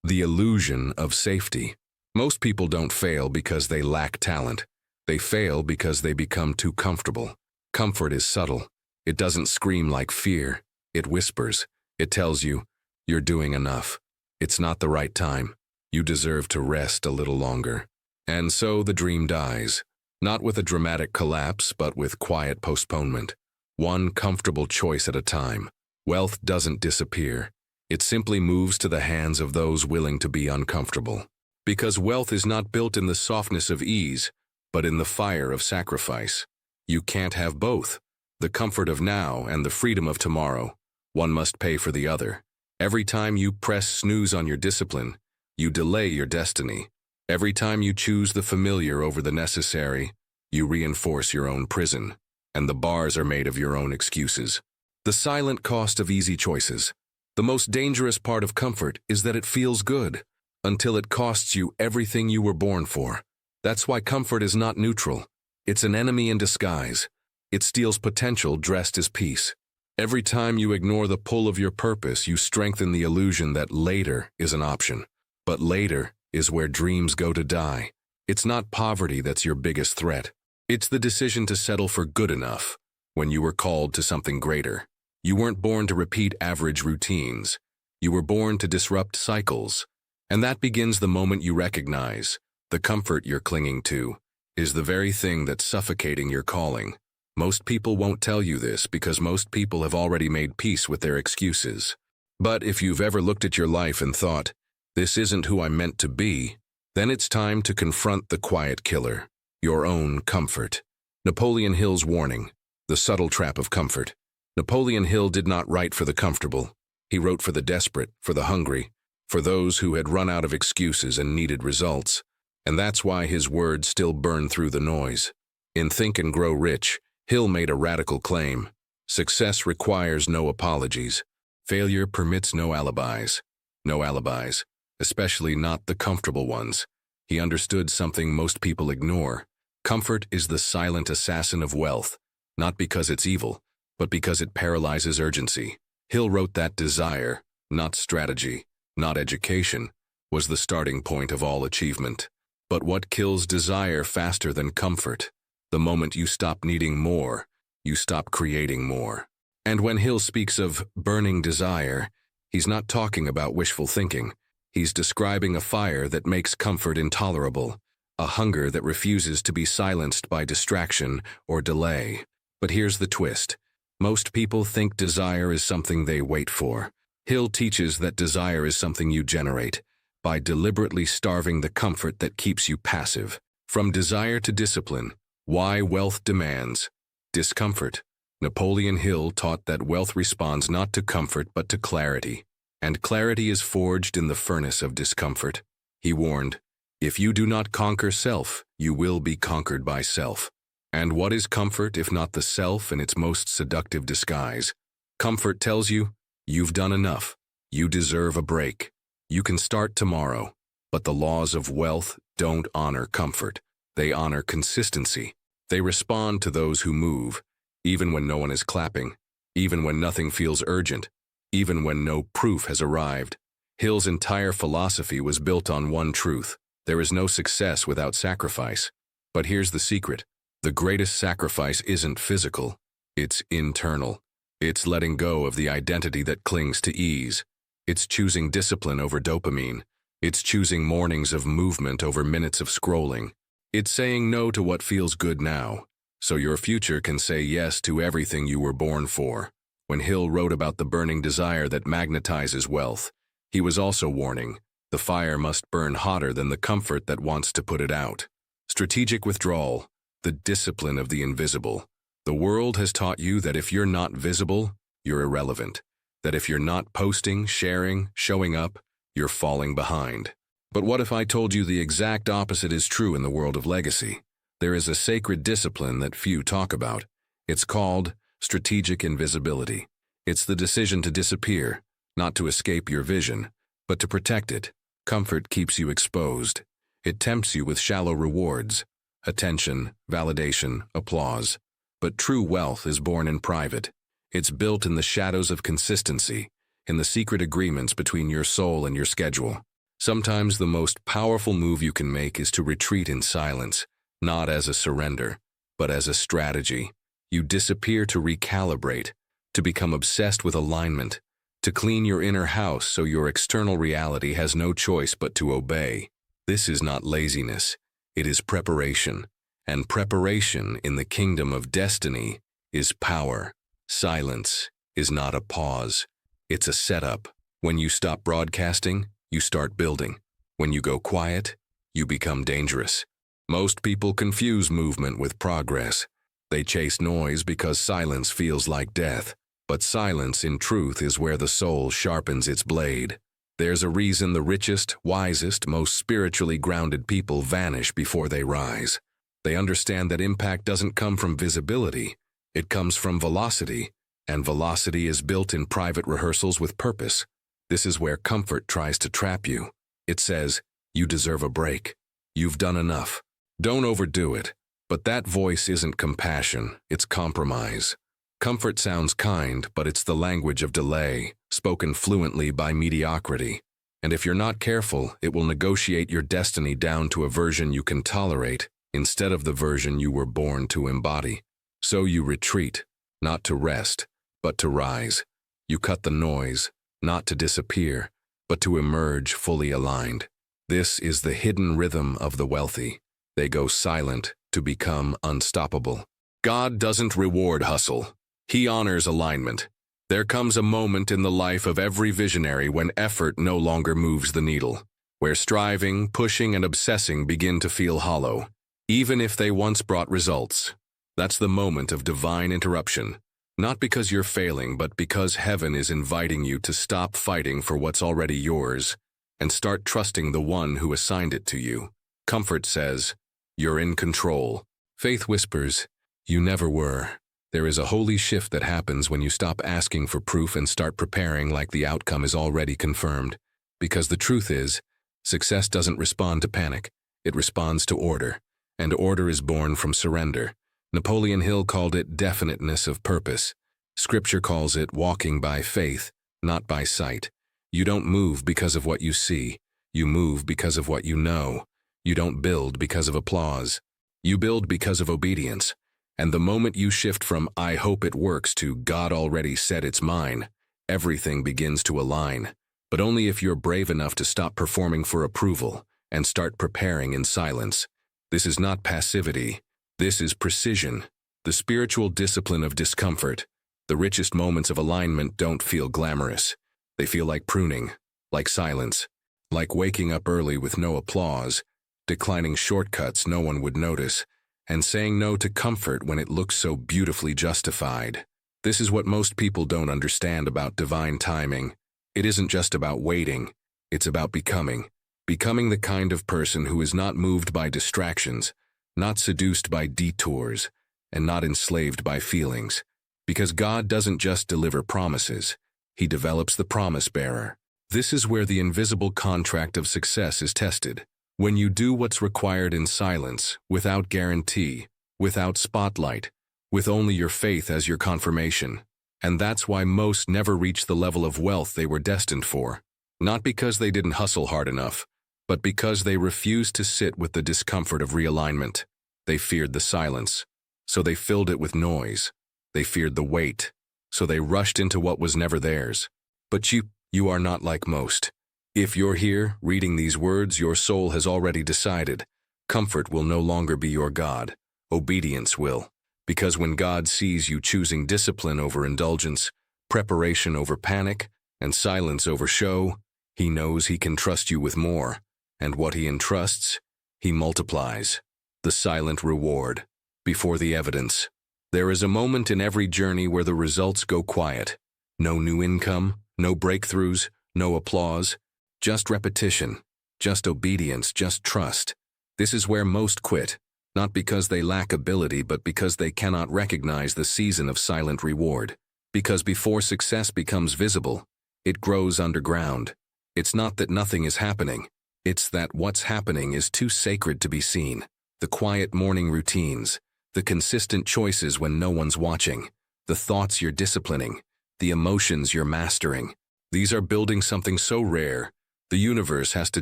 The illusion of safety. Most people don't fail because they lack talent. They fail because they become too comfortable. Comfort is subtle. It doesn't scream like fear. It whispers. It tells you, you're doing enough. It's not the right time. You deserve to rest a little longer. And so the dream dies. Not with a dramatic collapse, but with quiet postponement. One comfortable choice at a time. Wealth doesn't disappear. It simply moves to the hands of those willing to be uncomfortable. Because wealth is not built in the softness of ease, but in the fire of sacrifice. You can't have both. The comfort of now and the freedom of tomorrow. One must pay for the other. Every time you press snooze on your discipline, you delay your destiny. Every time you choose the familiar over the necessary, you reinforce your own prison. And the bars are made of your own excuses. The silent cost of easy choices. The most dangerous part of comfort is that it feels good, until it costs you everything you were born for. That's why comfort is not neutral. It's an enemy in disguise. It steals potential dressed as peace. Every time you ignore the pull of your purpose, you strengthen the illusion that later is an option. But later is where dreams go to die. It's not poverty that's your biggest threat. It's the decision to settle for good enough when you were called to something greater. You weren't born to repeat average routines. You were born to disrupt cycles. And that begins the moment you recognize the comfort you're clinging to is the very thing that's suffocating your calling. Most people won't tell you this because most people have already made peace with their excuses. But if you've ever looked at your life and thought, this isn't who I'm meant to be, then it's time to confront the quiet killer, your own comfort. Napoleon Hill's warning, the subtle trap of comfort. Napoleon Hill did not write for the comfortable. He wrote for the desperate, for the hungry, for those who had run out of excuses and needed results. And that's why his words still burn through the noise. In Think and Grow Rich, Hill made a radical claim. Success requires no apologies. Failure permits no alibis. No alibis, especially not the comfortable ones. He understood something most people ignore. Comfort is the silent assassin of wealth, not because it's evil, but because it paralyzes urgency. Hill wrote that desire, not strategy, not education, was the starting point of all achievement. But what kills desire faster than comfort? The moment you stop needing more, you stop creating more. And when Hill speaks of burning desire, he's not talking about wishful thinking. He's describing a fire that makes comfort intolerable, a hunger that refuses to be silenced by distraction or delay. But here's the twist. Most people think desire is something they wait for. Hill teaches that desire is something you generate, by deliberately starving the comfort that keeps you passive. From desire to discipline, why wealth demands discomfort. Napoleon Hill taught that wealth responds not to comfort but to clarity, and clarity is forged in the furnace of discomfort. He warned, if you do not conquer self, you will be conquered by self. And what is comfort if not the self in its most seductive disguise? Comfort tells you, you've done enough. You deserve a break. You can start tomorrow. But the laws of wealth don't honor comfort. They honor consistency. They respond to those who move, even when no one is clapping, even when nothing feels urgent, even when no proof has arrived. Hill's entire philosophy was built on one truth. There is no success without sacrifice. But here's the secret. The greatest sacrifice isn't physical. It's internal. It's letting go of the identity that clings to ease. It's choosing discipline over dopamine. It's choosing mornings of movement over minutes of scrolling. It's saying no to what feels good now, so your future can say yes to everything you were born for. When Hill wrote about the burning desire that magnetizes wealth, he was also warning, the fire must burn hotter than the comfort that wants to put it out. Strategic withdrawal, the discipline of the invisible. The world has taught you that if you're not visible, you're irrelevant. That if you're not posting, sharing, showing up, you're falling behind. But what if I told you the exact opposite is true in the world of legacy? There is a sacred discipline that few talk about. It's called strategic invisibility. It's the decision to disappear, not to escape your vision, but to protect it. Comfort keeps you exposed. It tempts you with shallow rewards, attention, validation, applause. But true wealth is born in private. It's built in the shadows of consistency, in the secret agreements between your soul and your schedule. Sometimes the most powerful move you can make is to retreat in silence, not as a surrender, but as a strategy. You disappear to recalibrate, to become obsessed with alignment, to clean your inner house so your external reality has no choice but to obey. This is not laziness, it is preparation. And preparation in the kingdom of destiny is power. Silence is not a pause, it's a setup. When you stop broadcasting, you start building. When you go quiet, you become dangerous. Most people confuse movement with progress. They chase noise because silence feels like death. But silence, in truth, is where the soul sharpens its blade. There's a reason the richest, wisest, most spiritually grounded people vanish before they rise. They understand that impact doesn't come from visibility. It comes from velocity, and velocity is built in private rehearsals with purpose. This is where comfort tries to trap you. It says, you deserve a break. You've done enough. Don't overdo it. But that voice isn't compassion, it's compromise. Comfort sounds kind, but it's the language of delay, spoken fluently by mediocrity. And if you're not careful, it will negotiate your destiny down to a version you can tolerate, instead of the version you were born to embody. So you retreat, not to rest, but to rise. You cut the noise, not to disappear, but to emerge fully aligned. This is the hidden rhythm of the wealthy. They go silent to become unstoppable. God doesn't reward hustle. He honors alignment. There comes a moment in the life of every visionary when effort no longer moves the needle, where striving, pushing, and obsessing begin to feel hollow, even if they once brought results. That's the moment of divine interruption, not because you're failing, but because heaven is inviting you to stop fighting for what's already yours and start trusting the one who assigned it to you. Comfort says, you're in control. Faith whispers, you never were. There is a holy shift that happens when you stop asking for proof and start preparing like the outcome is already confirmed. Because the truth is, success doesn't respond to panic. It responds to order. And order is born from surrender. Napoleon Hill called it definiteness of purpose. Scripture calls it walking by faith, not by sight. You don't move because of what you see. You move because of what you know. You don't build because of applause. You build because of obedience. And the moment you shift from "I hope it works" to "God already said it's mine," everything begins to align. But only if you're brave enough to stop performing for approval and start preparing in silence. This is not passivity. This is precision, the spiritual discipline of discomfort. The richest moments of alignment don't feel glamorous. They feel like pruning, like silence, like waking up early with no applause, declining shortcuts no one would notice, and saying no to comfort when it looks so beautifully justified. This is what most people don't understand about divine timing. It isn't just about waiting, it's about becoming. Becoming the kind of person who is not moved by distractions, not seduced by detours, and not enslaved by feelings. Because God doesn't just deliver promises, He develops the promise bearer. This is where the invisible contract of success is tested. When you do what's required in silence, without guarantee, without spotlight, with only your faith as your confirmation. And that's why most never reach the level of wealth they were destined for. Not because they didn't hustle hard enough, but because they refused to sit with the discomfort of realignment. They feared the silence, so they filled it with noise. They feared the weight, so they rushed into what was never theirs. But you are not like most. If you're here, reading these words, your soul has already decided. Comfort will no longer be your God. Obedience will. Because when God sees you choosing discipline over indulgence, preparation over panic, and silence over show, He knows He can trust you with more. And what He entrusts, He multiplies. The silent reward. Before the evidence. There is a moment in every journey where the results go quiet. No new income, no breakthroughs, no applause. Just repetition, just obedience, just trust. This is where most quit, not because they lack ability, but because they cannot recognize the season of silent reward. Because before success becomes visible, it grows underground. It's not that nothing is happening. It's that what's happening is too sacred to be seen. The quiet morning routines, the consistent choices when no one's watching, the thoughts you're disciplining, the emotions you're mastering. These are building something so rare, The universe has to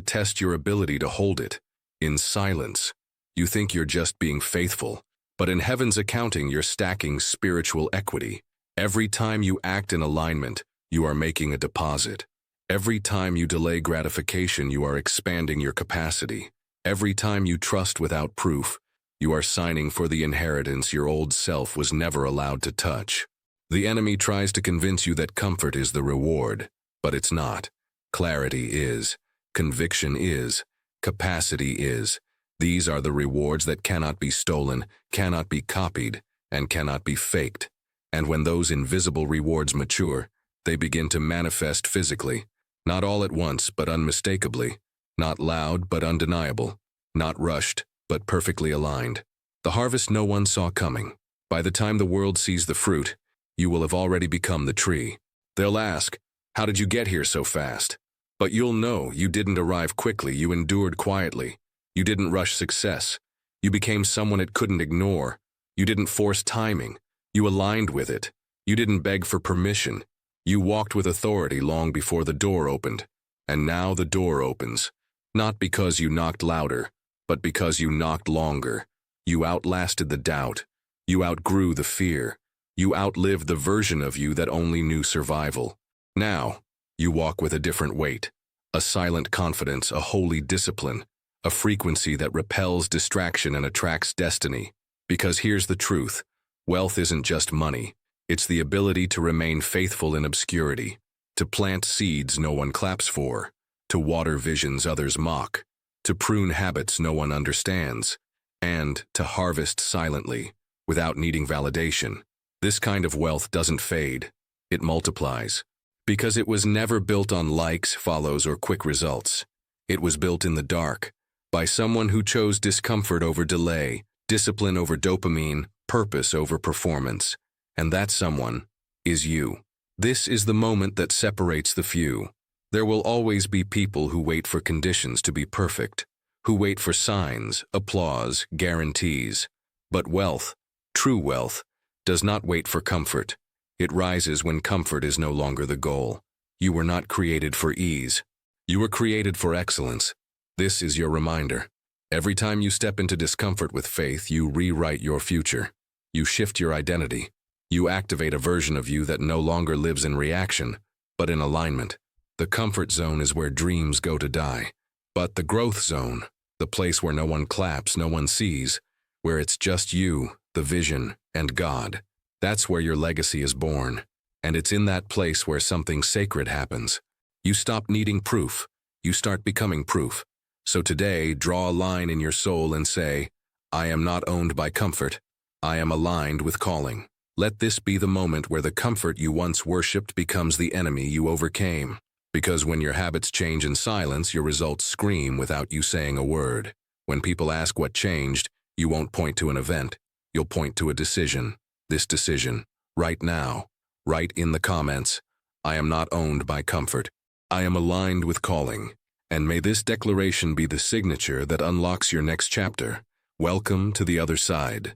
test your ability to hold it. In silence, you think you're just being faithful, but in heaven's accounting, you're stacking spiritual equity. Every time you act in alignment, you are making a deposit. Every time you delay gratification, you are expanding your capacity. Every time you trust without proof, you are signing for the inheritance your old self was never allowed to touch. The enemy tries to convince you that comfort is the reward, but it's not. Clarity is. Conviction is. Capacity is. These are the rewards that cannot be stolen, cannot be copied, and cannot be faked. And when those invisible rewards mature, they begin to manifest physically. Not all at once, but unmistakably. Not loud, but undeniable. Not rushed, but perfectly aligned. The harvest no one saw coming. By the time the world sees the fruit, you will have already become the tree. They'll ask, "How did you get here so fast?" But you'll know you didn't arrive quickly, you endured quietly. You didn't rush success. You became someone it couldn't ignore. You didn't force timing. You aligned with it. You didn't beg for permission. You walked with authority long before the door opened. And now the door opens. Not because you knocked louder, but because you knocked longer. You outlasted the doubt. You outgrew the fear. You outlived the version of you that only knew survival. Now, you walk with a different weight. A silent confidence, a holy discipline. A frequency that repels distraction and attracts destiny. Because here's the truth. Wealth isn't just money. It's the ability to remain faithful in obscurity, to plant seeds no one claps for, to water visions others mock, to prune habits no one understands, and to harvest silently, without needing validation. This kind of wealth doesn't fade. It multiplies. Because it was never built on likes, follows, or quick results. It was built in the dark, by someone who chose discomfort over delay, discipline over dopamine, purpose over performance. And that someone is you. This is the moment that separates the few. There will always be people who wait for conditions to be perfect, who wait for signs, applause, guarantees. But wealth, true wealth, does not wait for comfort. It rises when comfort is no longer the goal. You were not created for ease. You were created for excellence. This is your reminder. Every time you step into discomfort with faith, you rewrite your future. You shift your identity. You activate a version of you that no longer lives in reaction, but in alignment. The comfort zone is where dreams go to die. But the growth zone, the place where no one claps, no one sees, where it's just you, the vision, and God, that's where your legacy is born. And it's in that place where something sacred happens. You stop needing proof. You start becoming proof. So today, draw a line in your soul and say, "I am not owned by comfort. I am aligned with calling." Let this be the moment where the comfort you once worshipped becomes the enemy you overcame. Because when your habits change in silence, your results scream without you saying a word. When people ask what changed, you won't point to an event. You'll point to a decision. This decision, right now, write in the comments, "I am not owned by comfort. I am aligned with calling." And may this declaration be the signature that unlocks your next chapter. Welcome to the other side.